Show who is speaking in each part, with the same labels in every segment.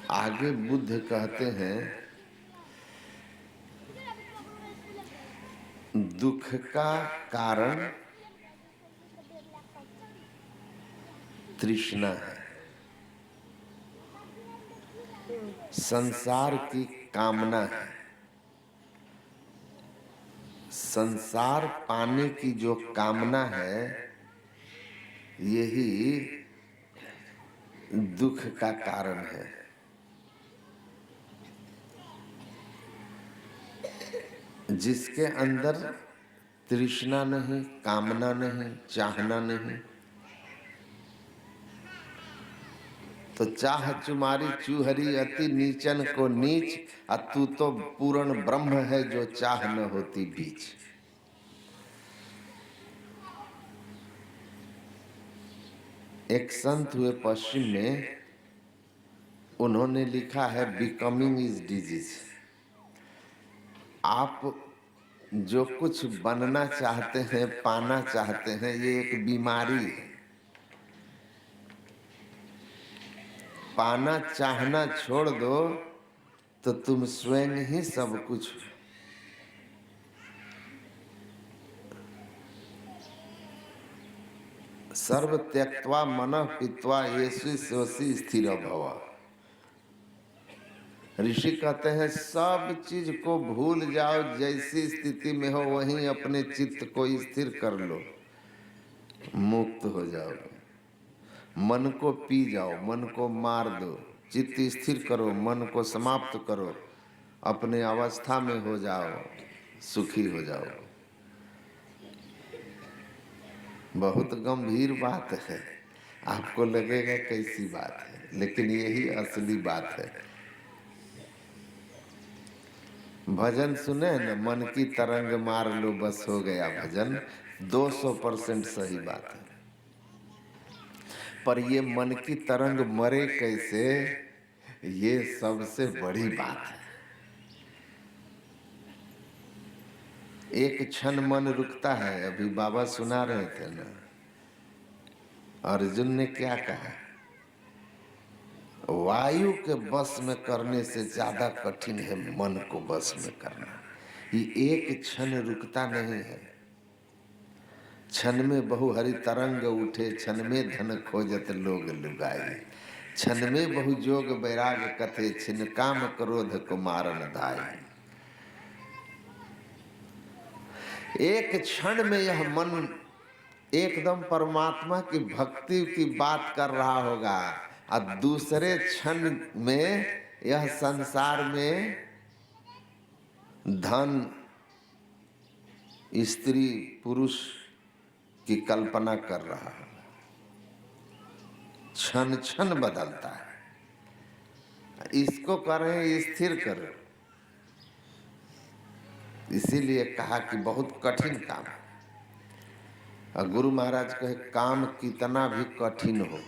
Speaker 1: आगे बुद्ध कहते हैं दुख का कारण तृष्णा है, संसार की कामना है। संसार पाने की जो कामना है यही दुख का कारण है। जिसके अंदर तृष्णा नहीं, कामना नहीं, चाहना नहीं, तो चाह चुमारी चूहरी अति नीचन को नीच, तू तो पूर्ण ब्रह्म है जो चाह न होती बीच। एक संत हुए पश्चिम में, उन्होंने लिखा है बिकमिंग इज डिजीज। आप जो कुछ बनना चाहते हैं, पाना चाहते हैं, ये एक बीमारी है। पाना चाहना छोड़ दो तो तुम स्वयं ही सब कुछ हो। सर्व त्यक्त्वा मनः पीत्वा येषु स्वसी स्थिर भव। ऋषि कहते हैं सब चीज को भूल जाओ, जैसी स्थिति में हो वहीं अपने चित्त को स्थिर कर लो, मुक्त हो जाओगे। मन को पी जाओ, मन को मार दो, चित्त स्थिर करो, मन को समाप्त करो, अपने अवस्था में हो जाओ, सुखी हो जाओ। बहुत गंभीर बात है, आपको लगेगा कैसी बात है, लेकिन यही असली बात है। भजन सुने न, मन की तरंग मार लो बस हो गया भजन, 200% सही बात है। पर ये मन की तरंग मरे कैसे, ये सबसे बड़ी बात है। एक क्षण मन रुकता है। अभी बाबा सुना रहे थे ना, अर्जुन ने क्या कहा, वायु के बस में करने से ज्यादा कठिन है मन को बस में करना। ये एक क्षण रुकता नहीं है। क्षण में बहु हरि तरंग उठे, क्षण में धन खोजत लोग लुगाई, क्षण में बहु जोग बैराग कथे, छिन काम क्रोध को मारन दाई। एक क्षण में यह मन एकदम परमात्मा की भक्ति की बात कर रहा होगा, और दूसरे क्षण में यह संसार में धन, स्त्री, पुरुष की कल्पना कर रहा है। क्षण क्षण बदलता है। इसको कर रहे हैं स्थिर करो। इसीलिए कहा कि बहुत कठिन काम है। और गुरु महाराज कहे काम कितना भी कठिन हो,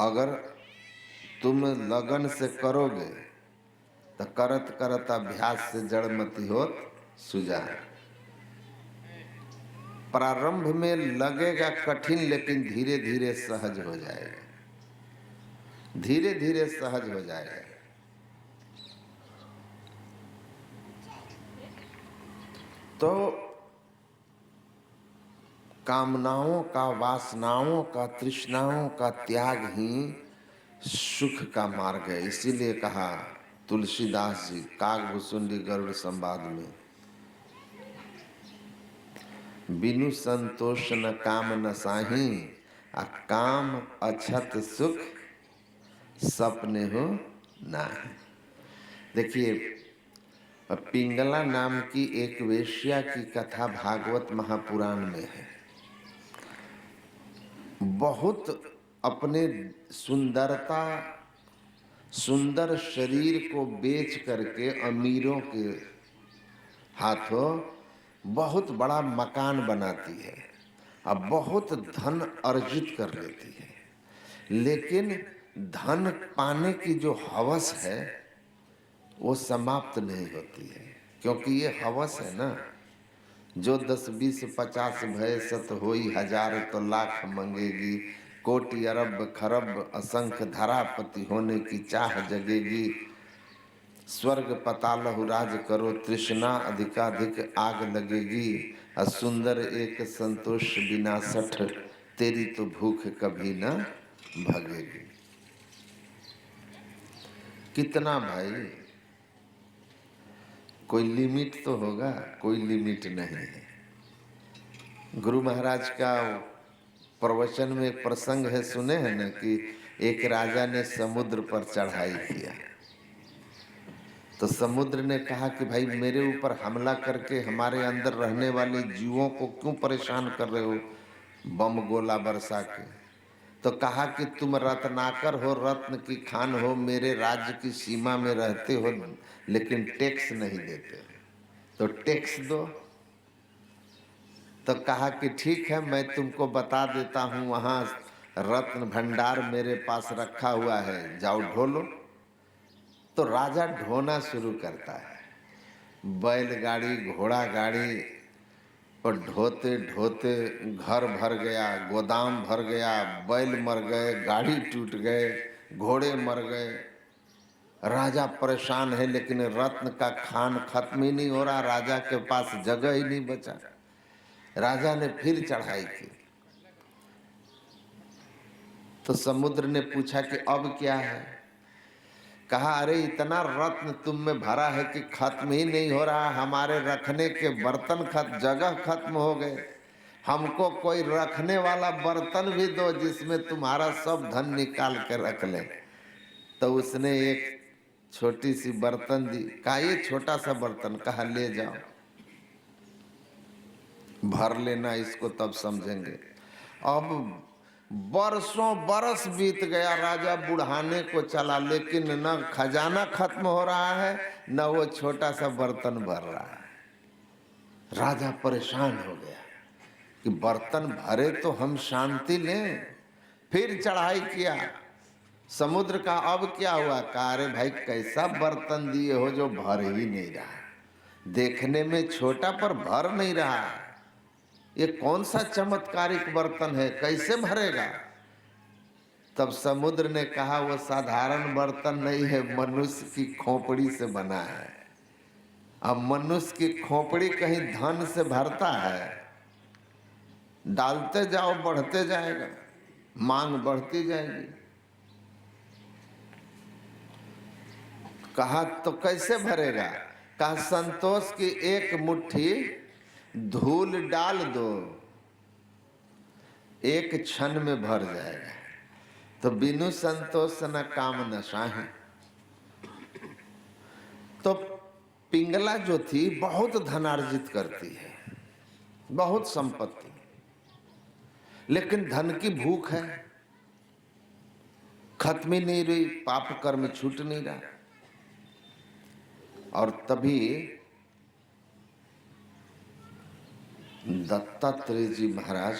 Speaker 1: अगर तुम लगन से करोगे तो करत करत अभ्यास से जड़मति होत सुजान। प्रारंभ में लगेगा कठिन, लेकिन धीरे धीरे सहज हो जाएगा, धीरे धीरे सहज हो जाएगा। तो कामनाओं का, वासनाओं का, तृष्णाओं का त्याग ही सुख का मार्ग है। इसीलिए कहा तुलसीदास जी काकभुसुंडी गरुड़ संवाद में, बिनु संतोष न काम न साही, काम अछत सुख सपने हो नाही। देखिए, पिंगला नाम की एक वेश्या की कथा भागवत महापुराण में है। बहुत अपने सुंदरता, सुंदर शरीर को बेच करके अमीरों के हाथों बहुत बड़ा मकान बनाती है और बहुत धन अर्जित कर लेती है। लेकिन धन पाने की जो हवस है वो समाप्त नहीं होती है, क्योंकि ये हवस है ना, जो 10 20 50 भय सत होई हजार, तो लाख मंगेगी कोटि अरब खरब असंख्य धरापति होने की चाह जगेगी। स्वर्ग पतालहु राज करो तृष्णा अधिकाधिक आग लगेगी। सुंदर एक संतोष बिना सठ तेरी तो भूख कभी न भगेगी। कितना भाई, कोई लिमिट तो होगा, कोई लिमिट नहीं है। गुरु महाराज का प्रवचन में एक प्रसंग है, सुने हैं ना, कि एक राजा ने समुद्र पर चढ़ाई किया तो समुद्र ने कहा कि भाई मेरे ऊपर हमला करके हमारे अंदर रहने वाले जीवों को क्यों परेशान कर रहे हो बम गोला बरसा के। तो कहा कि तुम रत्नाकर हो, रत्न की खान हो, मेरे राज्य की सीमा में रहते हो लेकिन टैक्स नहीं देते, तो टैक्स दो। तो कहा कि ठीक है, मैं तुमको बता देता हूँ, वहाँ रत्न भंडार मेरे पास रखा हुआ है, जाओ ढोलो। तो राजा ढोना शुरू करता है, बैलगाड़ी घोड़ा गाड़ी, और ढोते ढोते घर भर गया, गोदाम भर गया, बैल मर गए, गाड़ी टूट गए, घोड़े मर गए। राजा परेशान है लेकिन रत्न का खान खत्म ही नहीं हो रहा, राजा के पास जगह ही नहीं बचा। राजा ने फिर चढ़ाई की तो समुद्र ने पूछा कि अब क्या है। कहा अरे इतना रत्न तुम में भरा है कि खत्म ही नहीं हो रहा, हमारे रखने के बर्तन जगह खत्म हो गए, हमको कोई रखने वाला बर्तन भी दो जिसमें तुम्हारा सब धन निकाल के रख ले। तो उसने एक छोटी सी बर्तन दी, कहा ये छोटा सा बर्तन, कहा ले जाओ भर लेना इसको, तब समझेंगे। अब बरसों बरस बीत गया, राजा बुढ़ाने को चला, लेकिन न खजाना खत्म हो रहा है न वो छोटा सा बर्तन भर रहा है। राजा परेशान हो गया कि बर्तन भरे तो हम शांति लें। फिर चढ़ाई किया, समुद्र का अब क्या हुआ। कहा अरे भाई कैसा बर्तन दिए हो जो भर ही नहीं रहा, देखने में छोटा पर भर नहीं रहा, ये कौन सा चमत्कारिक बर्तन है, कैसे भरेगा। तब समुद्र ने कहा वो साधारण बर्तन नहीं है, मनुष्य की खोपड़ी से बना है। अब मनुष्य की खोपड़ी कहीं धन से भरता है, डालते जाओ बढ़ते जाएगा, मांग बढ़ती जाएगी। कहा तो कैसे भरेगा। कहा संतोष की एक मुट्ठी धूल डाल दो, एक क्षण में भर जाएगा। तो बिनु संतोष न काम न साही। तो पिंगला जो थी बहुत धनार्जित करती है, बहुत संपत्ति, लेकिन धन की भूख है, खत्म ही नहीं रही, पाप कर्म छूट नहीं रहा। और तभी दत्तात्रेय जी महाराज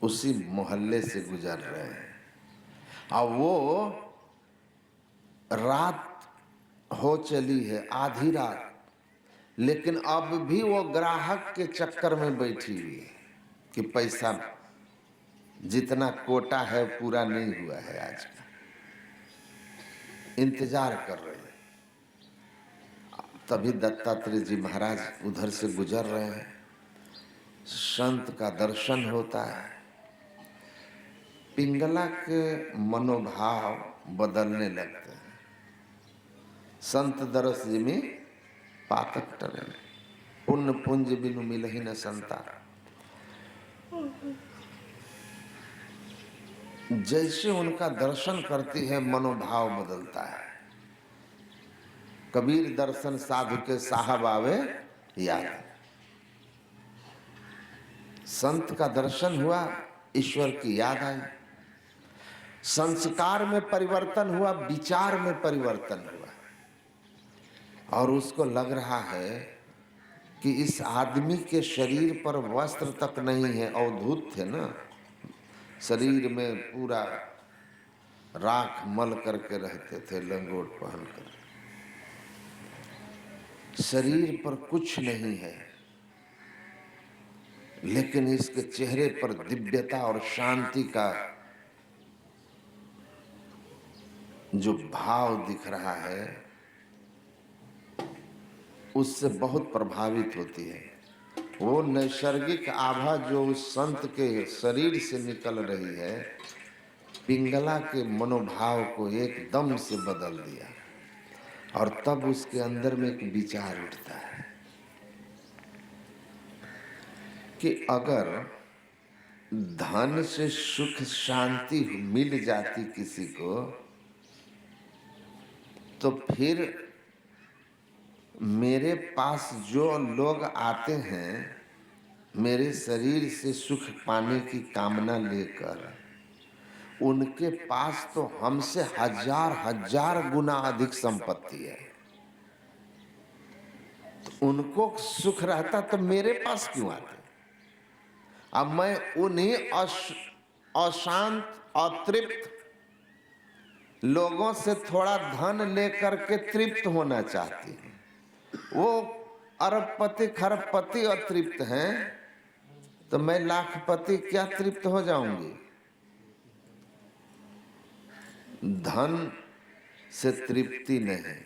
Speaker 1: उसी मोहल्ले से गुजर रहे हैं। अब वो रात हो चली है, आधी रात, लेकिन अब भी वो ग्राहक के चक्कर में बैठी हुई है कि पैसा जितना कोटा है पूरा नहीं हुआ है, आज का इंतजार कर रहे हैं। तभी दत्तात्रेय जी महाराज उधर से गुजर रहे हैं, संत का दर्शन होता है, पिंगला के मनोभाव बदलने लगते हैं। संत दरस जिमी पातक टरे, पुण्य पुंज बिनु मिलहि न संता। जैसे उनका दर्शन करती है मनोभाव बदलता है। कबीर दर्शन साधु के साहब आवे याद। संत का दर्शन हुआ, ईश्वर की याद आई, संस्कार में परिवर्तन हुआ, विचार में परिवर्तन हुआ, और उसको लग रहा है कि इस आदमी के शरीर पर वस्त्र तक नहीं है, अवधूत थे ना, शरीर में पूरा राख मल करके रहते थे, लंगोट पहनकर, शरीर पर कुछ नहीं है, लेकिन इसके चेहरे पर दिव्यता और शांति का जो भाव दिख रहा है उससे बहुत प्रभावित होती है। वो नैसर्गिक आभा जो उस संत के शरीर से निकल रही है, पिंगला के मनोभाव को एकदम से बदल दिया। और तब उसके अंदर में एक विचार उठता है कि अगर धन से सुख शांति मिल जाती किसी को, तो फिर मेरे पास जो लोग आते हैं मेरे शरीर से सुख पाने की कामना लेकर, उनके पास तो हमसे हजार हजार गुना अधिक संपत्ति है। तो उनको सुख रहता तो मेरे पास क्यों आते? अब मैं उन्हीं अशांत अतृप्त लोगों से थोड़ा धन लेकर के तृप्त होना चाहती हूँ। वो अरबपति खरबपति अतृप्त हैं, तो मैं लाखपति क्या तृप्त हो जाऊंगी? धन से तृप्ति नहीं।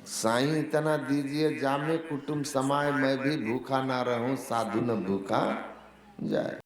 Speaker 1: साईं इतना दीजिए जामे कुटुंब समाए, मैं भी भूखा ना रहूं, साधु न भूखा जाए।